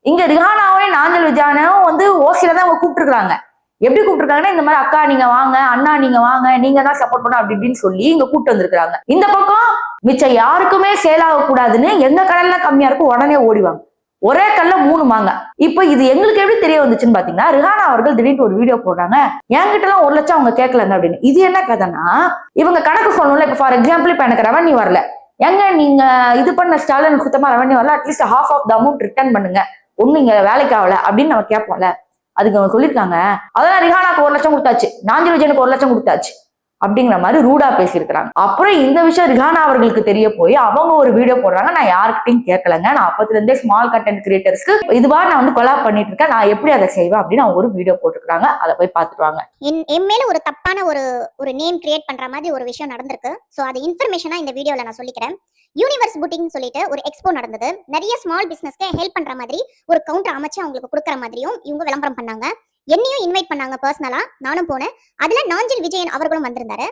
இங்க ரிஹானாவையும் நாஞ்சல் விஜயானாவும் வந்து ஓசியில தான் அவங்க கூப்பிட்டுருக்காங்க. எப்படி கூப்பிட்டுருக்காங்கன்னா, இந்த மாதிரி அக்கா நீங்க வாங்க, அண்ணா நீங்க வாங்க, நீங்க தான் சப்போர்ட் பண்ணணும் அப்படி இப்படின்னு சொல்லி இங்க கூப்பிட்டு வந்திருக்காங்க. இந்த பக்கம் மிச்சம் யாருக்குமே சேல் ஆகக்கூடாதுன்னு எந்த கடையில கம்மியா இருக்கும் உடனே ஓடிவாங்க. ஒரே கல்ல 3 மாங்க. இப்ப இது எங்களுக்கு எப்படி தெரிய வந்துச்சுன்னு பாத்தீங்கன்னா, ரிஹானா அவர்கள் திடீர்னு ஒரு வீடியோ போடுறாங்க. என்கிட்ட எல்லாம் 1 லட்சம் அவங்க கேட்கலங்க அப்படின்னு. இது என்ன கதைன்னா, இவங்க கணக்கு சொல்லணும்ல. இப்ப ஃபார் எக்ஸாம்பிள் இப்ப எனக்கு ரெவன்யூ வரல, எங்க நீங்க இது பண்ண ஸ்டால எனக்கு சுத்தமா ரெவன்யூ வரல, at least half of the amount return பண்ணுங்க, ஒண்ணு இங்க வேலைக்கு ஆகல அப்படின்னு நம்ம கேட்போம்ல. அதுக்கு அவங்க சொல்லியிருக்காங்க, அதெல்லாம் ரிஹானாக்கு 1 லட்சம் கொடுத்தாச்சு, நாஞ்சல் விஜயனுக்கு 1 லட்சம் கொடுத்தாச்சு அப்படிங்கிற மாதிரி ரூடா பேசியிருக்கிறாங்க. அப்புறம் இந்த விஷயம் ரிஹானா அவர்களுக்கு தெரிய போய் அவங்க ஒரு வீடியோ போடுறாங்க. நான் யாருக்கிட்டையும் கேட்கலங்க, நான் அப்பத்துல இருந்தே ஸ்மால் கண்டென்ட் கிரியேட்டர்ஸ்க்கு இதுவா நான் வந்து கொலாப் பண்ணிட்டு இருக்கேன், நான் எப்படி அதை செய்வேன் அப்படின்னு அவங்க ஒரு வீடியோ போட்டுருக்காங்க. அதை போய் பார்த்துட்டு வாங்க. என் மேல ஒரு தப்பான ஒரு நேம் கிரியேட் பண்ற மாதிரி ஒரு விஷயம் நடந்திருக்கு. ஸோ அது இன்ஃபர்மேஷனா இந்த வீடியோல நான் சொல்லிக்கிறேன். யூனிவர்ஸ் புட்டிங் சொல்லிட்டு ஒரு எக்ஸ்போ நடந்தது. நிறைய ஸ்மால் பிசினஸ்க்கு ஹெல்ப் பண்ற மாதிரி ஒரு கவுண்டர் அமைச்சு அவங்களுக்கு கொடுக்குற மாதிரியும் இவங்க விளம்பரம் பண்ணாங்க. என்னையும் இன்வைட் பண்ணாங்க பர்சனலா, நானும் போனேன். அதுல நாஞ்சல் விஜயன் அவர்களும் வந்திருந்தாரு.